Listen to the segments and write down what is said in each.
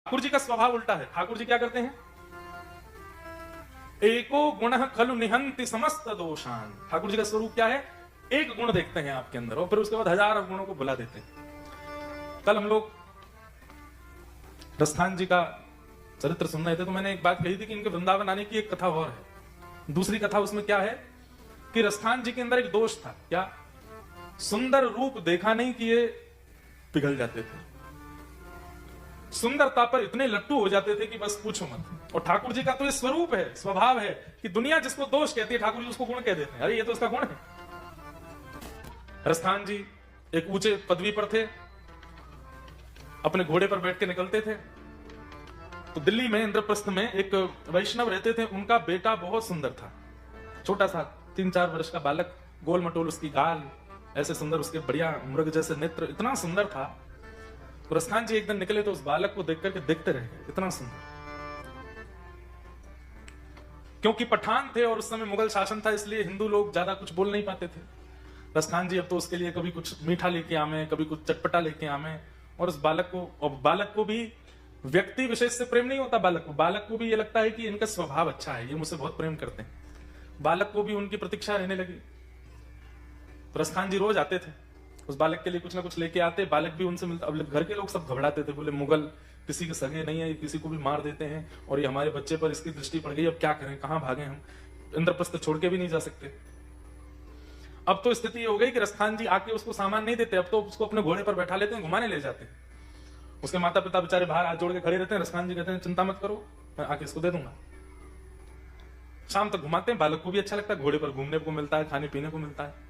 ठाकुर जी का स्वभाव उल्टा है। ठाकुर जी क्या करते हैं? एको गुण खलु निहंति समस्त दोषान। ठाकुर जी का स्वरूप क्या है? एक गुण देखते हैं आपके अंदर और फिर उसके बाद हजार गुणों को भुला देते हैं। कल हम लोग रस्थान जी का चरित्र सुन रहे थे तो मैंने एक बात कही थी कि इनके वृंदावन आने की एक कथा और है। दूसरी कथा उसमें क्या है कि रस्थान जी के अंदर एक दोष था। क्या? सुंदर रूप देखा नहीं कि ये पिघल जाते थे, सुंदरता पर इतने लट्टू हो जाते थे कि बस पूछो मत। और ठाकुर जी का तो ये स्वरूप है, स्वभाव है कि दुनिया जिसको दोष कहती है ठाकुर जी उसको गुण कह देते हैं। अरे ये तो उसका गुण है। रस्थान जी एक ऊंचे पदवी पर थे, अपने घोड़े पर बैठ के निकलते थे। तो दिल्ली में इंद्रप्रस्थ में एक वैष्णव रहते थे, उनका बेटा बहुत सुंदर था, छोटा सा 3-4 वर्ष का बालक, गोल मटोल उसकी गाल, ऐसे सुंदर उसके बढ़िया मृग जैसे नेत्र, इतना सुंदर था। तो रस्थान जी एक दिन निकले तो उस बालक को देख करके देखते रह गए, इतना सुंदर। क्योंकि पठान थे और उस समय मुगल शासन था, इसलिए हिंदू लोग ज्यादा कुछ बोल नहीं पाते थे। रस्थान जी अब तो उसके लिए कभी कुछ मीठा लेके आवे, कभी कुछ चटपटा लेके आवे। और उस बालक को भी व्यक्ति विशेष से प्रेम नहीं होता। बालक को भी ये लगता है कि इनका स्वभाव अच्छा है, ये मुझसे बहुत प्रेम करते हैं। बालक को भी उनकी प्रतीक्षा रहने लगी। रस्थान जी रोज आते थे, उस बालक के लिए कुछ ना कुछ लेके आते, बालक भी उनसे मिलता। अब घर के लोग सब घबराते थे, बोले मुगल किसी के सगे नहीं है, किसी को भी मार देते हैं और ये हमारे बच्चे पर इसकी दृष्टि पड़ गई, अब क्या करें, कहां भागे हम, इंद्रप्रस्थ छोड़ के भी नहीं जा सकते। अब तो स्थिति हो गई कि रस्थान जी आके उसको सामान नहीं देते, अब तो उसको अपने घोड़े पर बैठा लेते हैं, घुमाने ले जाते हैं। उसके माता पिता बेचारे बाहर हाथ जोड़ के खड़े रहते हैं। रस्थान जी कहते हैं चिंता मत करो, मैं आके इसको दे दूंगा। शाम तक घुमाते हैं, बालक को भी अच्छा लगता है, घोड़े पर घूमने को मिलता है, खाने पीने को मिलता है।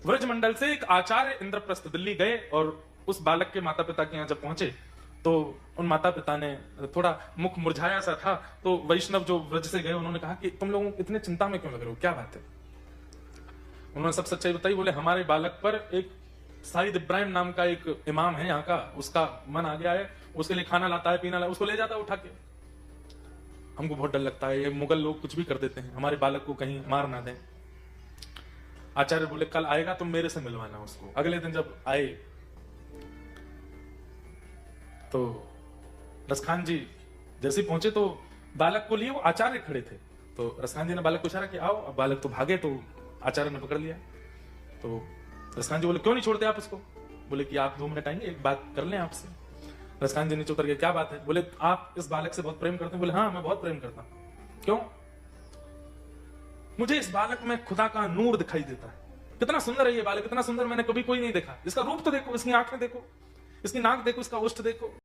व्रजमंडल से एक आचार्य इंद्रप्रस्थ दिल्ली गए और उस बालक के माता पिता के यहाँ जब पहुंचे तो उन माता पिता ने थोड़ा मुख मुरझाया सा था। तो वैष्णव जो व्रज से गए उन्होंने कहा कि तुम लोग इतने चिंता में क्यों लग रहे हो, क्या बात है? उन्होंने सब सच्चाई बताई। बोले हमारे बालक पर एक साहिद इब्राहिम नाम का एक इमाम है यहाँ का, उसका मन आ गया है, उसके लिए खाना लाता है, पीना लाता है, उसको ले जाता है उठा के। हमको बहुत डर लगता है, ये मुगल लोग कुछ भी कर देते हैं, हमारे बालक को कहीं मार ना दें। आचार्य बोले कल आएगा तुम मेरे से मिलवाना उसको। अगले दिन जब आए तो रस्थान जी जैसे पहुंचे तो बालक को लिए वो आचार्य खड़े थे। तो रस्थान जी ने बालक को इशारा किया आओ। अब बालक तो भागे तो आचार्य ने पकड़ लिया। तो रस्थान जी बोले क्यों नहीं छोड़ते आप उसको? बोले कि आप 2 मिनट आएंगे, एक बात कर लें आपसे। रस्थान जी नीचे उतर गए, क्या बात है? बोले आप इस बालक से बहुत प्रेम करते हैं? बोले हाँ मैं बहुत प्रेम करता हूं। क्यों? मुझे इस बालक में खुदा का नूर दिखाई देता है। कितना सुंदर है ये बालक, कितना सुंदर मैंने कभी कोई नहीं देखा। इसका रूप तो देखो, इसकी आंखें देखो, इसकी नाक देखो, इसका ओष्ठ देखो।